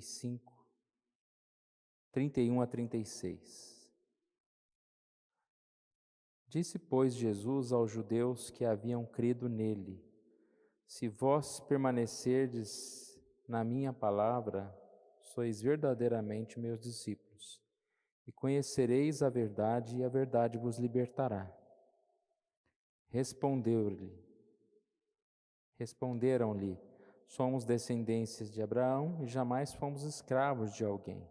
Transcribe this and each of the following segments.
35, 31 a 36. Disse, pois, Jesus aos judeus que haviam crido nele: se vós permanecerdes na minha palavra, sois verdadeiramente meus discípulos, e conhecereis a verdade, e a verdade vos libertará. Responderam-lhe: somos descendências de Abraão e jamais fomos escravos de alguém.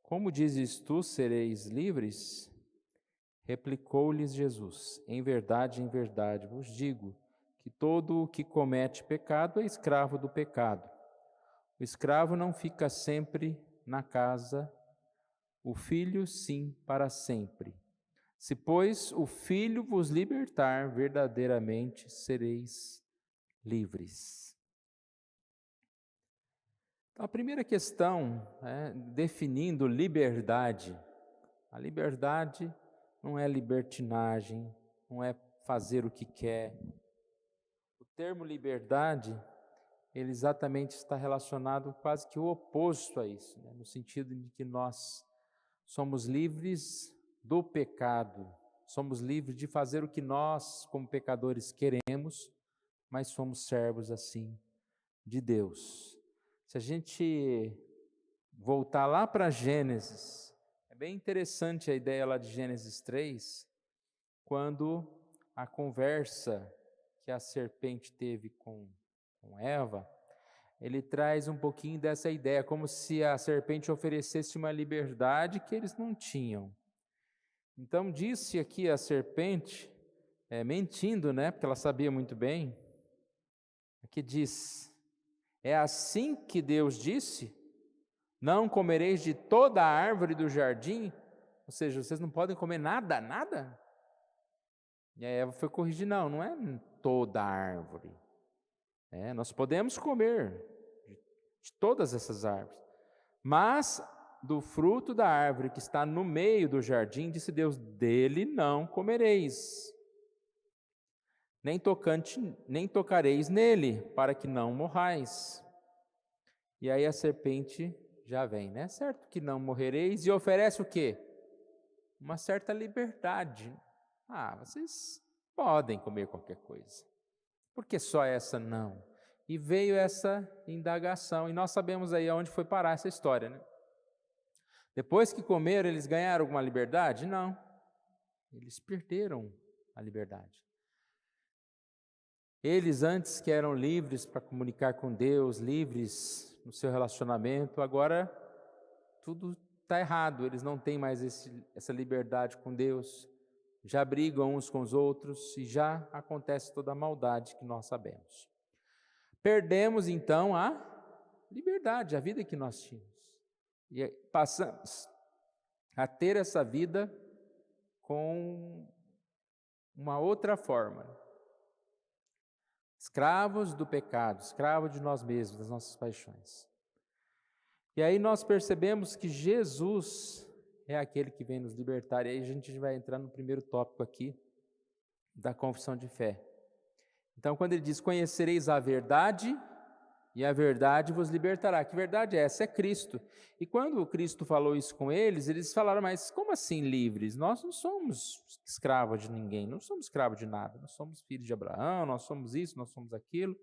Como dizes tu, sereis livres? Replicou-lhes Jesus: em verdade vos digo, que todo o que comete pecado é escravo do pecado. O escravo não fica sempre na casa, o filho sim para sempre. Se, pois, o Filho vos libertar, verdadeiramente sereis livres. Então, a primeira questão, definindo liberdade. A liberdade não é libertinagem, não é fazer o que quer. O termo liberdade, ele exatamente está relacionado quase que o oposto a isso, no sentido de que nós somos livres do pecado, somos livres de fazer o que nós, como pecadores, queremos, mas somos servos, assim, de Deus. Se a gente voltar lá para Gênesis, é bem interessante a ideia lá de Gênesis 3, quando a conversa que a serpente teve com Eva, ele traz um pouquinho dessa ideia, como se a serpente oferecesse uma liberdade que eles não tinham. Então disse aqui a serpente, mentindo, porque ela sabia muito bem, aqui diz: é assim que Deus disse, não comereis de toda a árvore do jardim, ou seja, vocês não podem comer nada, nada? E a Eva foi corrigir, não é toda a árvore, nós podemos comer de todas essas árvores, mas do fruto da árvore que está no meio do jardim, disse Deus, dele não comereis, nem tocareis nele, para que não morrais. E aí a serpente já vem, certo que não morrereis, e oferece o quê? Uma certa liberdade. Vocês podem comer qualquer coisa, por que só essa não? E veio essa indagação, e nós sabemos aí aonde foi parar essa história, Depois que comeram, eles ganharam alguma liberdade? Não, eles perderam a liberdade. Eles antes que eram livres para comunicar com Deus, livres no seu relacionamento, agora tudo está errado, eles não têm mais essa liberdade com Deus, já brigam uns com os outros e já acontece toda a maldade que nós sabemos. Perdemos então a liberdade, a vida que nós tínhamos. E passamos a ter essa vida com uma outra forma. Escravos do pecado, escravos de nós mesmos, das nossas paixões. E aí nós percebemos que Jesus é aquele que vem nos libertar. E aí a gente vai entrar no primeiro tópico aqui, da confissão de fé. Então, quando ele diz, conhecereis a verdade, e a verdade vos libertará. Que verdade é essa? É Cristo. E quando Cristo falou isso com eles falaram, mas como assim livres? Nós não somos escravos de ninguém, não somos escravos de nada. Nós somos filhos de Abraão, nós somos isso, nós somos aquilo.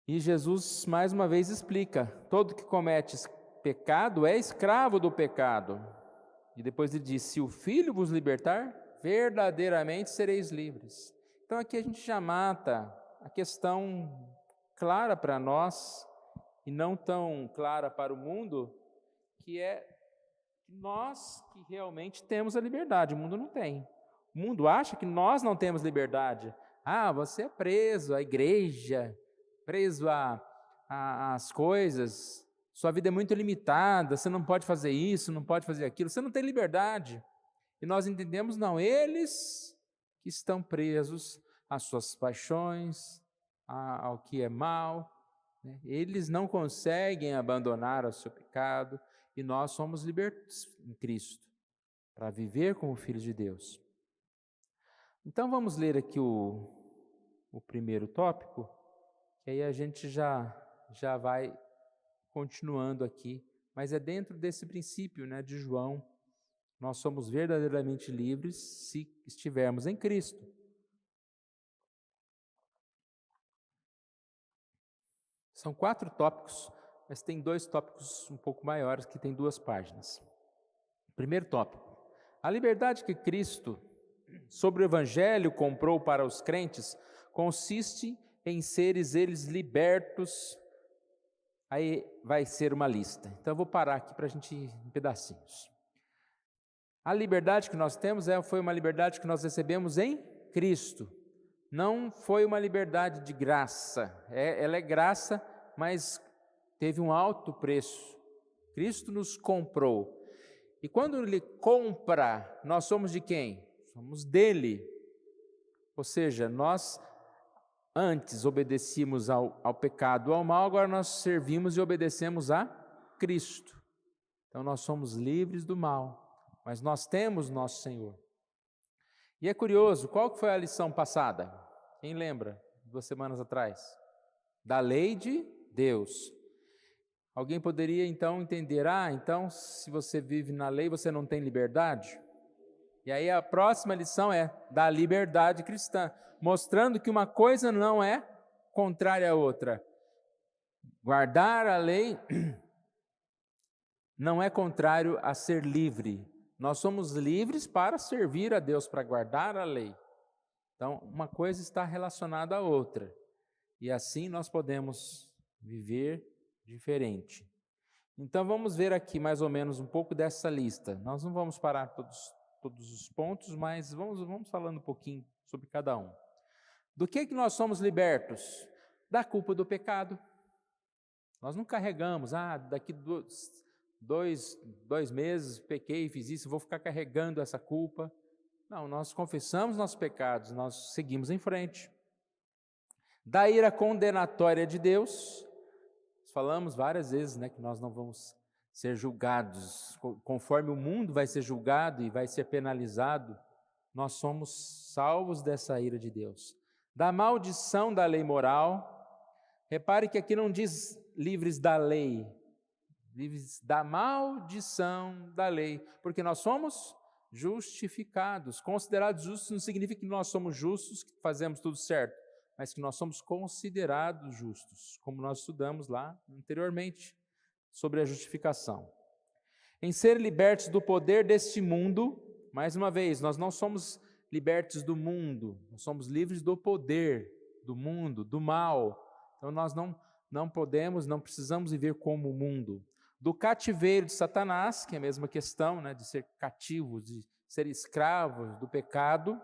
E Jesus, mais uma vez, explica, todo que comete pecado é escravo do pecado. E depois ele diz, se o Filho vos libertar, verdadeiramente sereis livres. Então aqui a gente já mata a questão clara para nós, e não tão clara para o mundo, que é nós que realmente temos a liberdade, o mundo não tem. O mundo acha que nós não temos liberdade. Você é preso à igreja, preso às coisas, sua vida é muito limitada, você não pode fazer isso, não pode fazer aquilo, você não tem liberdade. E nós entendemos, não, eles que estão presos às suas paixões, ao que é mal, eles não conseguem abandonar o seu pecado, e nós somos libertos em Cristo, para viver como filhos de Deus. Então vamos ler aqui o primeiro tópico, que aí a gente já vai continuando aqui, mas é dentro desse princípio, né, de João. Nós somos verdadeiramente livres se estivermos em Cristo. São 4 tópicos, mas tem 2 tópicos um pouco maiores que tem 2 páginas. Primeiro tópico: a liberdade que Cristo, sobre o Evangelho, comprou para os crentes, consiste em seres eles libertos. Aí vai ser uma lista. Então eu vou parar aqui para a gente ir em pedacinhos. A liberdade que nós temos foi uma liberdade que nós recebemos em Cristo. Não foi uma liberdade de graça. Ela é graça, mas teve um alto preço. Cristo nos comprou. E quando Ele compra, nós somos de quem? Somos dele. Ou seja, nós antes obedecíamos ao pecado, ao mal, agora nós servimos e obedecemos a Cristo. Então nós somos livres do mal, mas nós temos nosso Senhor. E é curioso, qual que foi a lição passada? Quem lembra? 2 semanas atrás. Da lei de Deus. Alguém poderia então entender, então se você vive na lei, você não tem liberdade? E aí a próxima lição é da liberdade cristã, mostrando que uma coisa não é contrária à outra. Guardar a lei não é contrário a ser livre. Nós somos livres para servir a Deus, para guardar a lei. Então, uma coisa está relacionada à outra. E assim nós podemos viver diferente. Então, vamos ver aqui mais ou menos um pouco dessa lista. Nós não vamos parar todos os pontos, mas vamos falando um pouquinho sobre cada um. Do que nós somos libertos? Da culpa do pecado. Nós não carregamos, daqui 2 meses pequei, fiz isso, vou ficar carregando essa culpa. Não, nós confessamos nossos pecados, nós seguimos em frente. Da ira condenatória de Deus, falamos várias vezes, que nós não vamos ser julgados, conforme o mundo vai ser julgado e vai ser penalizado, nós somos salvos dessa ira de Deus. Da maldição da lei moral, repare que aqui não diz livres da lei, livres da maldição da lei, porque nós somos justificados. Considerados justos não significa que nós somos justos, que fazemos tudo certo, mas que nós somos considerados justos, como nós estudamos lá anteriormente sobre a justificação. Em ser libertos do poder deste mundo, mais uma vez, nós não somos libertos do mundo, nós somos livres do poder do mundo, do mal. Então nós não podemos, não precisamos viver como o mundo. Do cativeiro de Satanás, que é a mesma questão, de ser cativos, de ser escravos do pecado,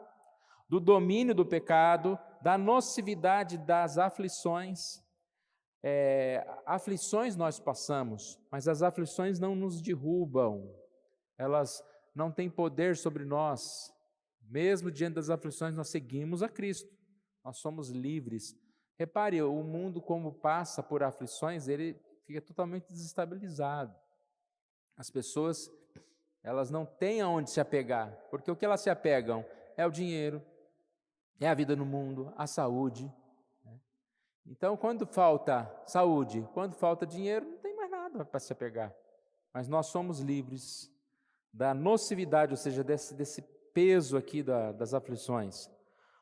do domínio do pecado, da nocividade das aflições. Aflições nós passamos, mas as aflições não nos derrubam, elas não têm poder sobre nós. Mesmo diante das aflições, nós seguimos a Cristo, nós somos livres. Repare, o mundo, como passa por aflições, ele fica totalmente desestabilizado. As pessoas, elas não têm aonde se apegar, porque o que elas se apegam é o dinheiro, é a vida no mundo, a saúde. Então, quando falta saúde, quando falta dinheiro, não tem mais nada para se apegar. Mas nós somos livres da nocividade, ou seja, desse peso aqui das aflições.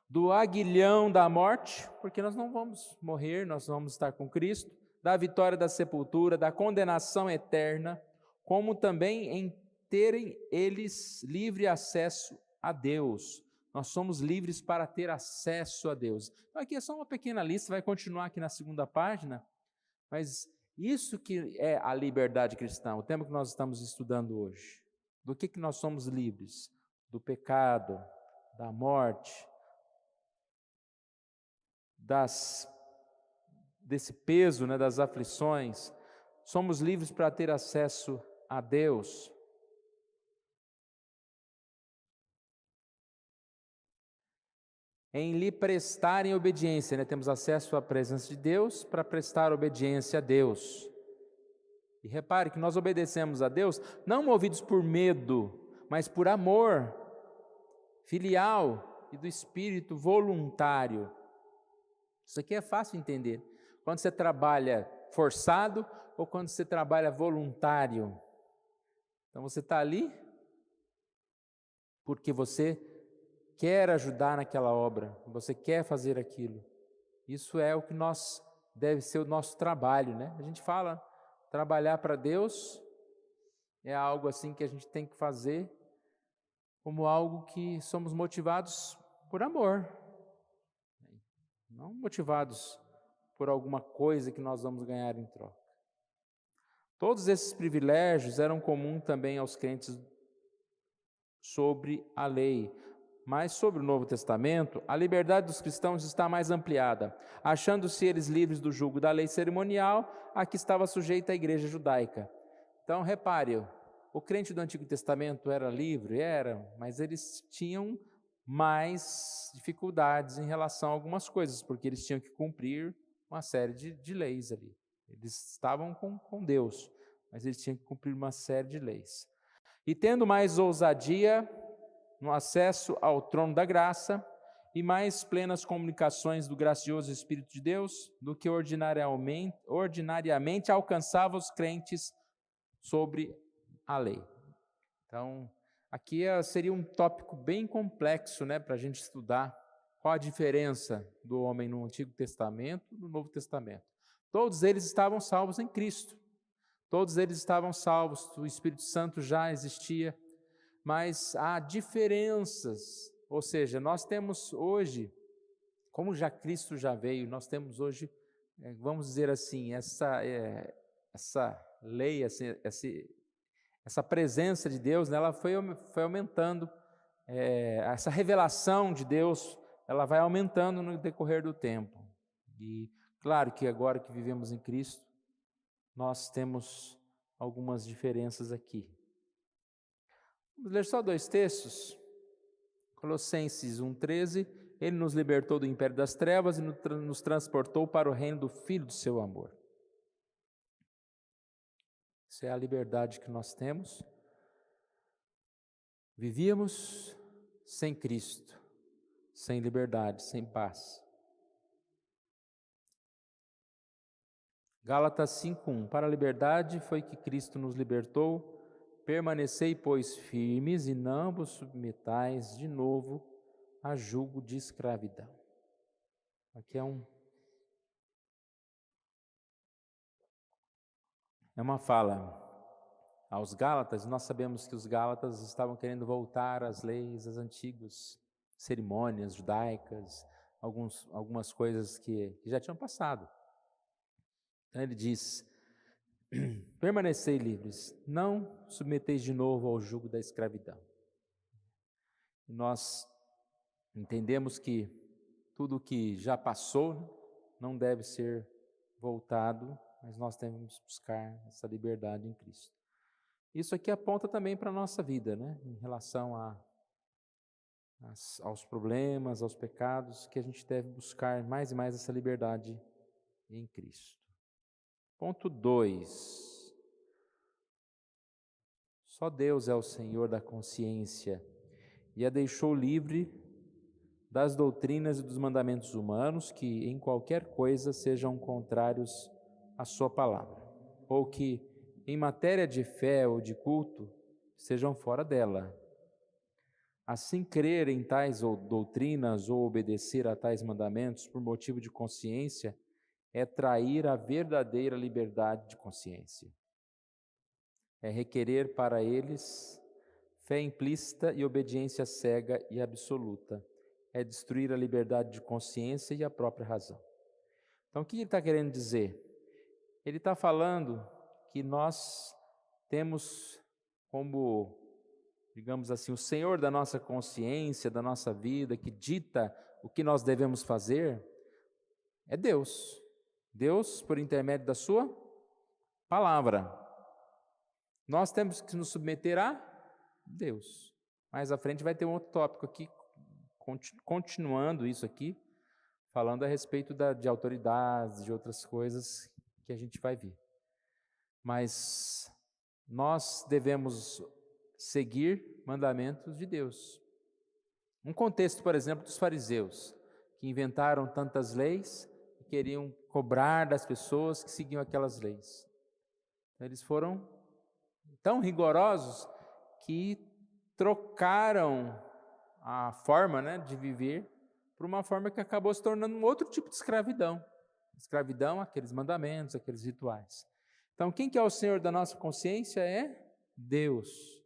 Do aguilhão da morte, porque nós não vamos morrer, nós vamos estar com Cristo. Da vitória da sepultura, da condenação eterna, como também em terem eles livre acesso a Deus. Nós somos livres para ter acesso a Deus. Então, aqui é só uma pequena lista, vai continuar aqui na 2ª página, mas isso que é a liberdade cristã, o tema que nós estamos estudando hoje. Do que nós somos livres? Do pecado, da morte, desse peso, das aflições. Somos livres para ter acesso a Deus. Em lhe prestarem obediência, temos acesso à presença de Deus para prestar obediência a Deus. E repare que nós obedecemos a Deus não movidos por medo, mas por amor filial e do espírito voluntário. Isso aqui é fácil de entender. Quando você trabalha forçado, ou quando você trabalha voluntário? Então você está ali porque você quer ajudar naquela obra, você quer fazer aquilo. Isso é o que deve ser o nosso trabalho, né? A gente fala, trabalhar para Deus é algo assim que a gente tem que fazer como algo que somos motivados por amor, não motivados por alguma coisa que nós vamos ganhar em troca. Todos esses privilégios eram comuns também aos crentes sobre a lei. Mas sobre o Novo Testamento, a liberdade dos cristãos está mais ampliada, achando-se eles livres do jugo da lei cerimonial a que estava sujeita a igreja judaica. Então, repare, o crente do Antigo Testamento era livre? Era, mas eles tinham mais dificuldades em relação a algumas coisas, porque eles tinham que cumprir uma série de leis ali. Eles estavam com Deus, mas eles tinham que cumprir uma série de leis. E tendo mais ousadia no acesso ao trono da graça e mais plenas comunicações do gracioso Espírito de Deus do que ordinariamente alcançava os crentes sobre a lei. Então, aqui seria um tópico bem complexo, né, para a gente estudar qual a diferença do homem no Antigo Testamento e no Novo Testamento. Todos eles estavam salvos em Cristo. Todos eles estavam salvos, o Espírito Santo já existia, mas há diferenças, ou seja, nós temos hoje, como já Cristo já veio, nós temos hoje, vamos dizer assim, essa lei, essa presença de Deus, né, ela foi aumentando, essa revelação de Deus, ela vai aumentando no decorrer do tempo. E claro que agora que vivemos em Cristo, nós temos algumas diferenças aqui. Vamos ler só 2 textos. Colossenses 1,13, Ele nos libertou do império das trevas e nos transportou para o reino do Filho do seu amor. Isso é a liberdade que nós temos. Vivíamos sem Cristo, sem liberdade, sem paz. Gálatas 5,1, para a liberdade foi que Cristo nos libertou. Permanecei, pois, firmes e não vos submetais de novo a jugo de escravidão. Aqui é uma fala aos Gálatas. Nós sabemos que os Gálatas estavam querendo voltar às leis, às antigas cerimônias judaicas, algumas coisas que já tinham passado. Então ele diz: permanecei livres, não submeteis de novo ao jugo da escravidão. E nós entendemos que tudo que já passou não deve ser voltado, mas nós devemos buscar essa liberdade em Cristo. Isso aqui aponta também para a nossa vida, né? Em relação aos problemas, aos pecados, que a gente deve buscar mais e mais essa liberdade em Cristo. Ponto 2. Só Deus é o Senhor da consciência e a deixou livre das doutrinas e dos mandamentos humanos que em qualquer coisa sejam contrários à sua palavra, ou que em matéria de fé ou de culto sejam fora dela. Assim, crer em tais doutrinas ou obedecer a tais mandamentos por motivo de consciência é trair a verdadeira liberdade de consciência. É requerer para eles fé implícita e obediência cega e absoluta. É destruir a liberdade de consciência e a própria razão. Então, o que ele está querendo dizer? Ele está falando que nós temos como, digamos assim, o Senhor da nossa consciência, da nossa vida, que dita o que nós devemos fazer, é Deus. Deus, por intermédio da sua palavra. Nós temos que nos submeter a Deus. Mais à frente vai ter um outro tópico aqui, continuando isso aqui, falando a respeito de autoridades, de outras coisas que a gente vai ver. Mas nós devemos seguir mandamentos de Deus. Um contexto, por exemplo, dos fariseus, que inventaram tantas leis e queriam cobrar das pessoas que seguiam aquelas leis. Eles foram tão rigorosos que trocaram a forma, né, de viver por uma forma que acabou se tornando um outro tipo de escravidão. Escravidão, aqueles mandamentos, aqueles rituais. Então, quem que é o Senhor da nossa consciência é Deus.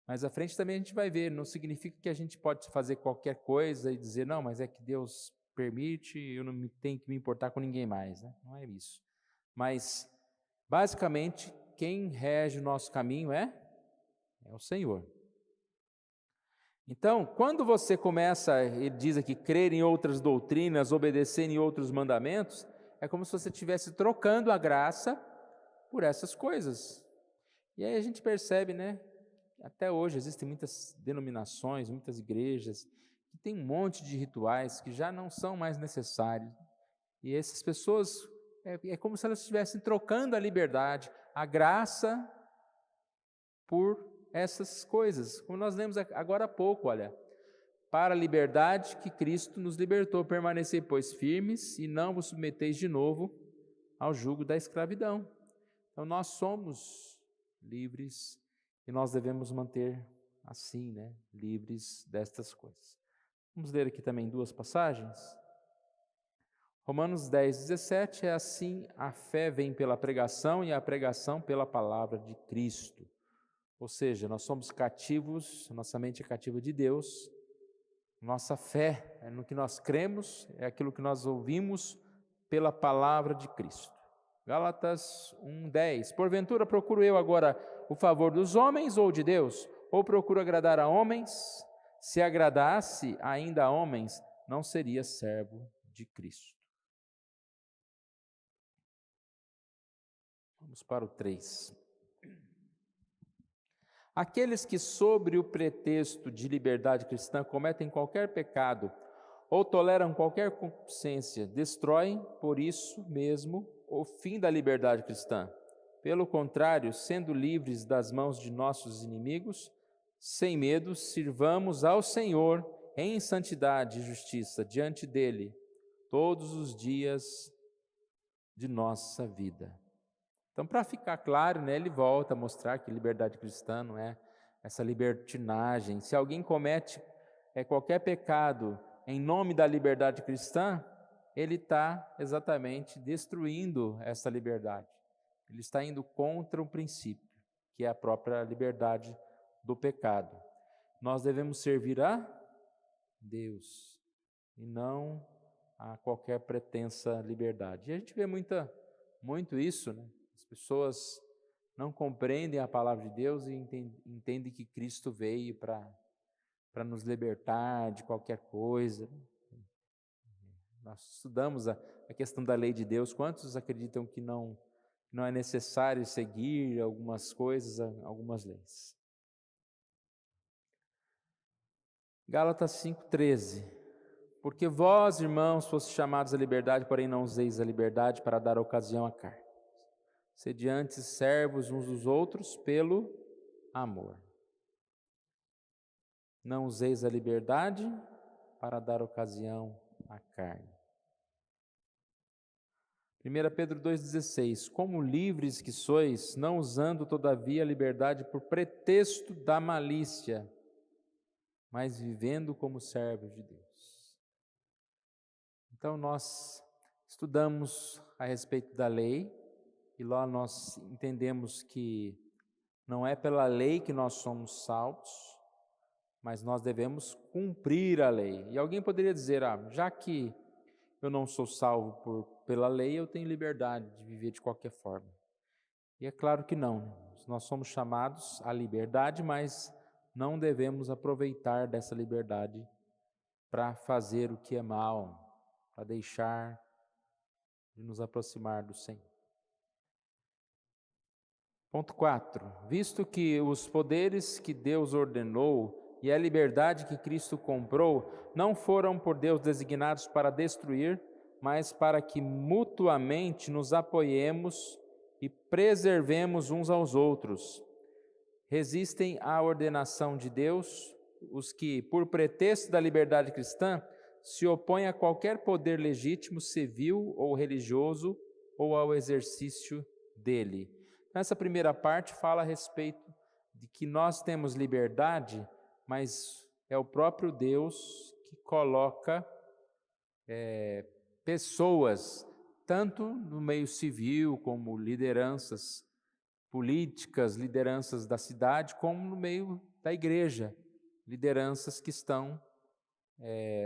Mas à frente também a gente vai ver, não significa que a gente pode fazer qualquer coisa e dizer, não, mas é que Deus permite, eu não tenho que me importar com ninguém mais, né? Não é isso. Mas, basicamente, quem rege o nosso caminho é o Senhor. Então, quando você começa, ele diz aqui, crer em outras doutrinas, obedecer em outros mandamentos, é como se você estivesse trocando a graça por essas coisas. E aí a gente percebe, né? Até hoje existem muitas denominações, muitas igrejas, que tem um monte de rituais que já não são mais necessários. E essas pessoas, é como se elas estivessem trocando a liberdade, a graça, por essas coisas. Como nós lemos agora há pouco, olha. Para a liberdade que Cristo nos libertou, permanecei, pois, firmes, e não vos submeteis de novo ao jugo da escravidão. Então, nós somos livres e nós devemos manter assim, né, livres destas coisas. Vamos ler aqui também duas passagens. Romanos 10, 17, é assim, a fé vem pela pregação e a pregação pela palavra de Cristo. Ou seja, nós somos cativos, nossa mente é cativa de Deus, nossa fé é no que nós cremos, é aquilo que nós ouvimos pela palavra de Cristo. Gálatas 1:10. Porventura procuro eu agora o favor dos homens ou de Deus? Ou procuro agradar a homens? Se agradasse ainda a homens, não seria servo de Cristo. Vamos para o 3. Aqueles que, sobre o pretexto de liberdade cristã, cometem qualquer pecado ou toleram qualquer concupiscência, destroem, por isso mesmo, o fim da liberdade cristã. Pelo contrário, sendo livres das mãos de nossos inimigos, sem medo, sirvamos ao Senhor em santidade e justiça diante dele, todos os dias de nossa vida. Então, para ficar claro, né, ele volta a mostrar que liberdade cristã não é essa libertinagem. Se alguém comete qualquer pecado em nome da liberdade cristã, ele está exatamente destruindo essa liberdade. Ele está indo contra o princípio, que é a própria liberdade do pecado. Nós devemos servir a Deus e não a qualquer pretensa liberdade. E a gente vê muito isso, né? As pessoas não compreendem a palavra de Deus e entendem que Cristo veio para nos libertar de qualquer coisa. Nós estudamos a questão da lei de Deus. Quantos acreditam que não é necessário seguir algumas coisas, algumas leis? Gálatas 5:13. Porque vós, irmãos, fostes chamados à liberdade, porém não useis a liberdade para dar ocasião à carne. Sede antes servos uns dos outros pelo amor. Não useis a liberdade para dar ocasião à carne. 1 Pedro 2,16. Como livres que sois, não usando todavia a liberdade por pretexto da malícia, mas vivendo como servos de Deus. Então nós estudamos a respeito da lei, e lá nós entendemos que não é pela lei que nós somos salvos, mas nós devemos cumprir a lei. E alguém poderia dizer, já que eu não sou salvo pela lei, eu tenho liberdade de viver de qualquer forma. E é claro que não. Nós somos chamados à liberdade, mas não devemos aproveitar dessa liberdade para fazer o que é mal, para deixar de nos aproximar do Senhor. Ponto 4. Visto que os poderes que Deus ordenou e a liberdade que Cristo comprou não foram por Deus designados para destruir, mas para que mutuamente nos apoiemos e preservemos uns aos outros. Resistem à ordenação de Deus os que, por pretexto da liberdade cristã, se opõem a qualquer poder legítimo, civil ou religioso, ou ao exercício dele. Essa primeira parte fala a respeito de que nós temos liberdade, mas é o próprio Deus que coloca pessoas, tanto no meio civil, como lideranças políticas, lideranças da cidade, como no meio da igreja, lideranças que estão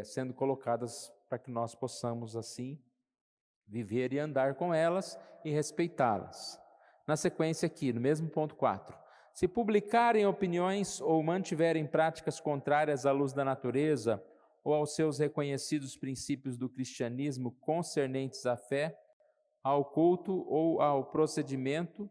sendo colocadas para que nós possamos, assim, viver e andar com elas e respeitá-las. Na sequência aqui, no mesmo ponto 4. Se publicarem opiniões ou mantiverem práticas contrárias à luz da natureza ou aos seus reconhecidos princípios do cristianismo concernentes à fé, ao culto ou ao procedimento,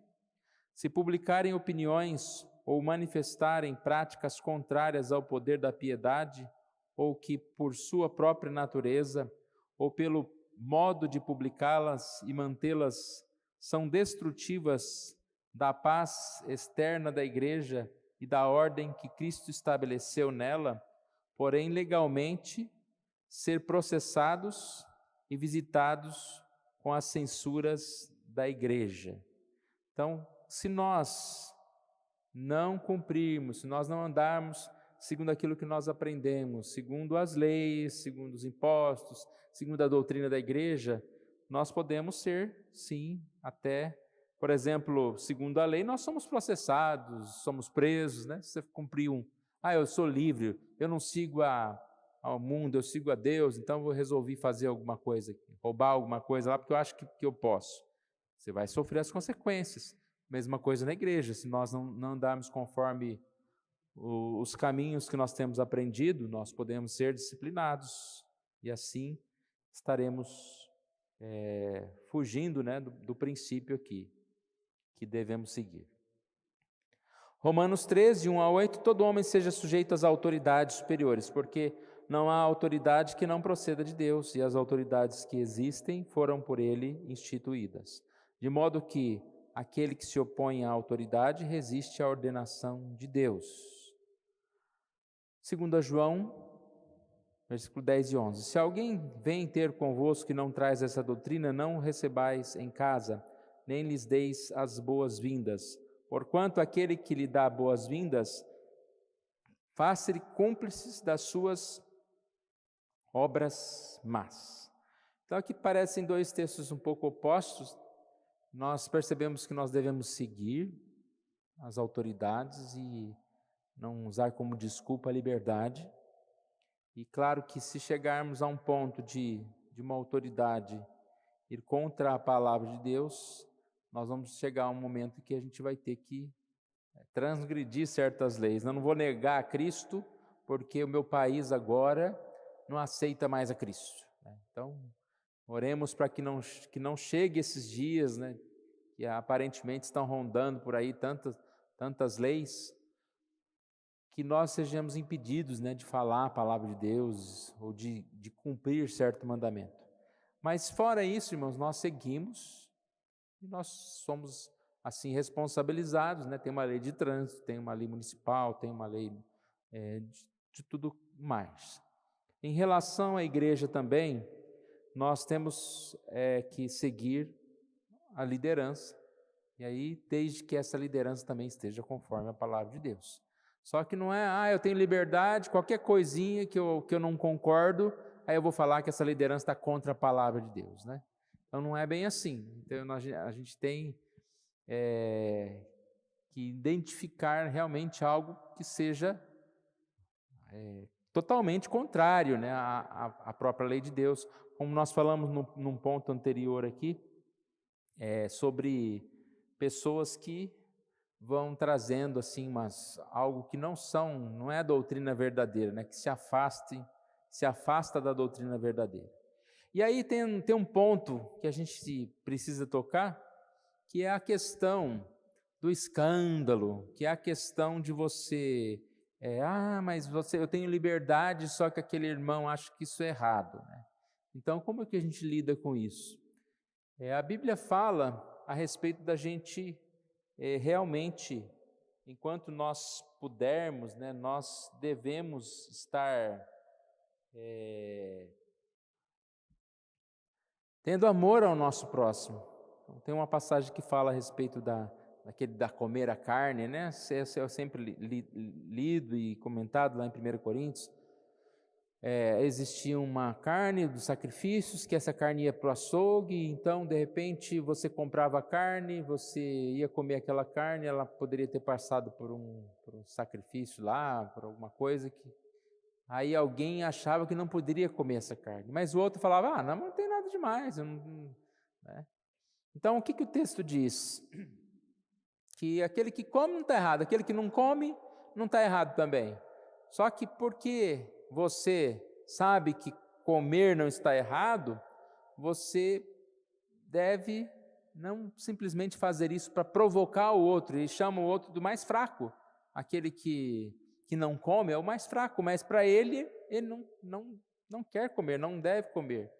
se publicarem opiniões ou manifestarem práticas contrárias ao poder da piedade, ou que, por sua própria natureza, ou pelo modo de publicá-las e mantê-las, são destrutivas da paz externa da igreja e da ordem que Cristo estabeleceu nela, porém legalmente ser processados e visitados com as censuras da igreja. Então, se nós não cumprirmos, se nós não andarmos segundo aquilo que nós aprendemos, segundo as leis, segundo os impostos, segundo a doutrina da igreja, nós podemos ser, sim, até, por exemplo, segundo a lei, nós somos processados, somos presos, né? Se você cumprir eu sou livre, eu não sigo ao mundo, eu sigo a Deus, então eu resolvi fazer alguma coisa, roubar alguma coisa lá, porque eu acho que eu posso. Você vai sofrer as consequências. Mesma coisa na igreja, se nós não andarmos conforme os caminhos que nós temos aprendido, nós podemos ser disciplinados e assim estaremos fugindo, né, do princípio aqui que devemos seguir. Romanos 13, 1-8, todo homem seja sujeito às autoridades superiores, porque não há autoridade que não proceda de Deus, e as autoridades que existem foram por ele instituídas. De modo que aquele que se opõe à autoridade resiste à ordenação de Deus. 2 João, versículo 10 e 11. Se alguém vem ter convosco que não traz essa doutrina, não o recebais em casa, nem lhes deis as boas-vindas. Porquanto aquele que lhe dá boas-vindas, faça-lhe cúmplices das suas obras más. Então aqui parecem dois textos um pouco opostos. Nós percebemos que nós devemos seguir as autoridades e não usar como desculpa a liberdade. E claro que se chegarmos a um ponto de uma autoridade ir contra a palavra de Deus, nós vamos chegar a um momento que a gente vai ter que transgredir certas leis. Eu não vou negar a Cristo, porque o meu país agora não aceita mais a Cristo. Então, oremos para que não chegue esses dias, né, que aparentemente estão rondando por aí tantas leis, que nós sejamos impedidos, né, de falar a palavra de Deus ou de cumprir certo mandamento. Mas fora isso, irmãos, nós seguimos e nós somos assim responsabilizados, né? Tem uma lei de trânsito, tem uma lei municipal, tem uma lei de tudo mais. Em relação à igreja também, nós temos que seguir a liderança, e aí desde que essa liderança também esteja conforme a palavra de Deus. Só que não é, eu tenho liberdade, qualquer coisinha que eu não concordo, aí eu vou falar que essa liderança está contra a palavra de Deus, né? Então não é bem assim. Então a gente tem que identificar realmente algo que seja totalmente contrário, né, à própria lei de Deus. Como nós falamos num ponto anterior aqui, sobre pessoas que vão trazendo assim algo que não é a doutrina verdadeira, né, que se afasta da doutrina verdadeira. E aí tem um ponto que a gente precisa tocar, que é a questão do escândalo, que é a questão de você, mas eu tenho liberdade, só que aquele irmão acha que isso é errado, né? Então, como é que a gente lida com isso? A Bíblia fala a respeito da gente realmente, enquanto nós pudermos, né, nós devemos estar tendo amor ao nosso próximo. Então, tem uma passagem que fala a respeito da aquele da comer a carne, né? Eu sempre lido e comentado lá em 1 Coríntios, existia uma carne dos sacrifícios, que essa carne ia para o açougue, então de repente você comprava a carne, você ia comer aquela carne, ela poderia ter passado por um sacrifício lá, por alguma coisa que aí alguém achava que não poderia comer essa carne, mas o outro falava, não tem nada demais. Né? Então o que o texto diz? Que aquele que come não está errado, aquele que não come não está errado também. Só que porque você sabe que comer não está errado, você deve não simplesmente fazer isso para provocar o outro, e chama o outro do mais fraco. Aquele que não come é o mais fraco, mas para ele não quer comer, não deve comer.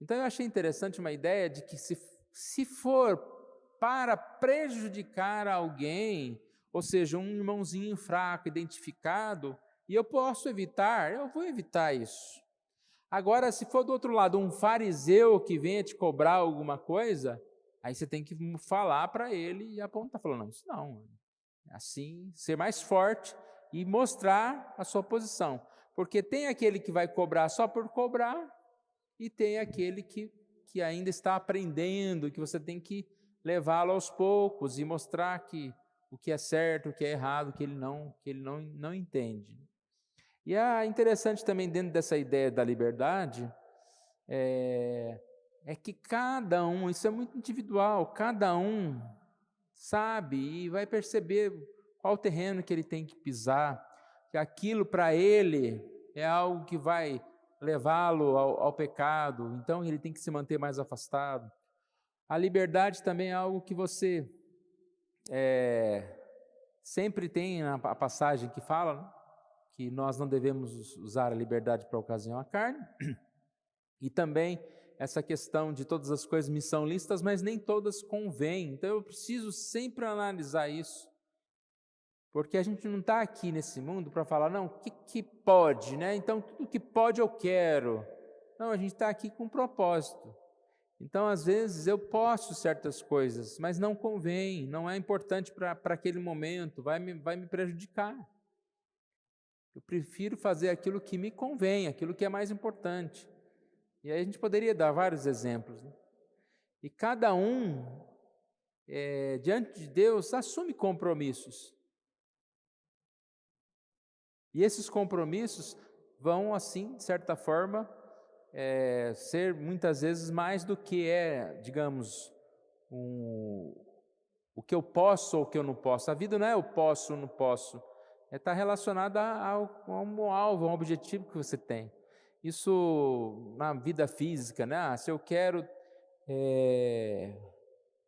Então eu achei interessante uma ideia de que se for para prejudicar alguém, ou seja, um irmãozinho fraco, identificado, e eu posso evitar, eu vou evitar isso. Agora, se for do outro lado, um fariseu que venha te cobrar alguma coisa, aí você tem que falar para ele e apontar, falando, isso não, assim, ser mais forte e mostrar a sua posição, porque tem aquele que vai cobrar só por cobrar, e tem aquele que ainda está aprendendo, que você tem que levá-lo aos poucos e mostrar que o que é certo, o que é errado, que ele não entende. E é interessante também, dentro dessa ideia da liberdade, é que cada um, isso é muito individual, cada um sabe e vai perceber qual terreno que ele tem que pisar, que aquilo para ele é algo que vai levá-lo ao pecado, então ele tem que se manter mais afastado. A liberdade também é algo que você sempre tem a passagem que fala, né, que nós não devemos usar a liberdade para ocasião à carne, e também essa questão de todas as coisas me são lícitas, mas nem todas convêm. Então eu preciso sempre analisar isso, porque a gente não está aqui nesse mundo para falar, não, o que pode, né? Então tudo que pode eu quero. Não, a gente está aqui com um propósito. Então, às vezes, eu posso certas coisas, mas não convém, não é importante para aquele momento, vai me prejudicar. Eu prefiro fazer aquilo que me convém, aquilo que é mais importante. E aí a gente poderia dar vários exemplos, né? E cada um, diante de Deus, assume compromissos. E esses compromissos vão, assim, de certa forma, ser muitas vezes mais do que digamos, o que eu posso ou o que eu não posso. A vida não é eu posso ou não posso, está relacionada a um alvo, a um objetivo que você tem. Isso na vida física, né? Se eu quero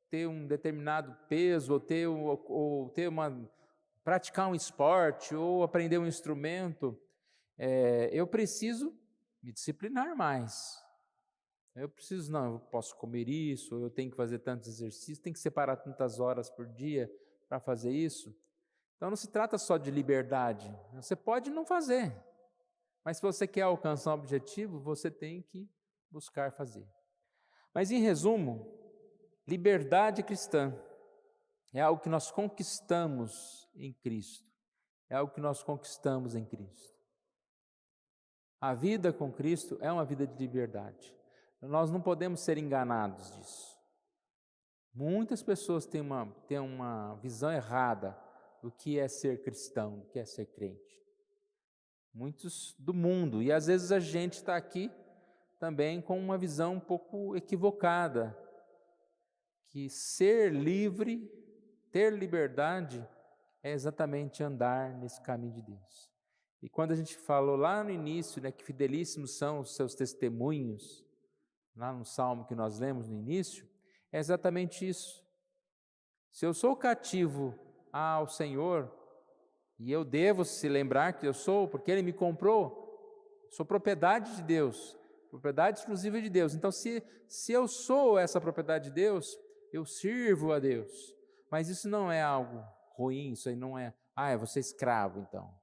ter um determinado peso, ou praticar um esporte, ou aprender um instrumento, eu preciso me disciplinar mais. Eu posso comer isso, eu tenho que fazer tantos exercícios, tenho que separar tantas horas por dia para fazer isso. Então não se trata só de liberdade, você pode não fazer, mas se você quer alcançar um objetivo, você tem que buscar fazer. Mas em resumo, liberdade cristã é algo que nós conquistamos em Cristo, é algo que nós conquistamos em Cristo. A vida com Cristo é uma vida de liberdade. Nós não podemos ser enganados disso. Muitas pessoas têm uma visão errada do que é ser cristão, do que é ser crente. Muitos do mundo, e às vezes a gente está aqui também com uma visão um pouco equivocada, que ser livre, ter liberdade, é exatamente andar nesse caminho de Deus. E quando a gente falou lá no início, né, que fidelíssimos são os seus testemunhos, lá no salmo que nós lemos no início, é exatamente isso. Se eu sou cativo ao Senhor, e eu devo se lembrar que eu sou, porque Ele me comprou, sou propriedade de Deus, propriedade exclusiva de Deus. Então, se eu sou essa propriedade de Deus, eu sirvo a Deus. Mas isso não é algo ruim, isso aí não é, eu vou ser escravo então.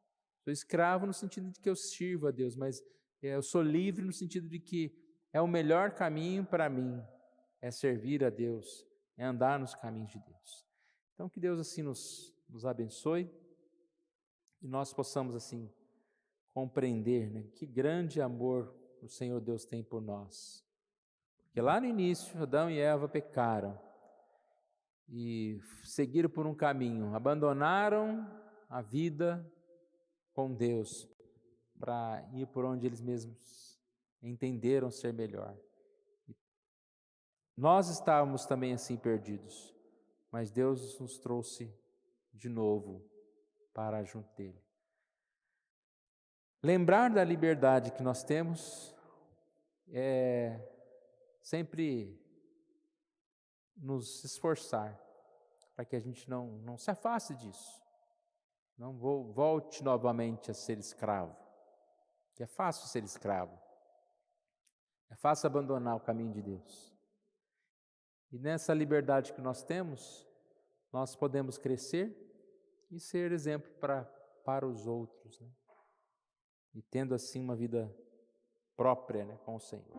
Sou escravo no sentido de que eu sirvo a Deus, mas eu sou livre no sentido de que é o melhor caminho para mim, é servir a Deus, é andar nos caminhos de Deus. Então, que Deus assim nos abençoe e nós possamos assim compreender, né, que grande amor o Senhor Deus tem por nós. Porque lá no início, Adão e Eva pecaram e seguiram por um caminho, abandonaram a vida com Deus para ir por onde eles mesmos entenderam ser melhor. Nós estávamos também assim perdidos, mas Deus nos trouxe de novo para junto dele. Lembrar da liberdade que nós temos é sempre nos esforçar para que a gente não se afaste disso. Não volte novamente a ser escravo, que é fácil ser escravo. É fácil abandonar o caminho de Deus. E nessa liberdade que nós temos, nós podemos crescer e ser exemplo para os outros, né? E tendo assim uma vida própria, né, com o Senhor.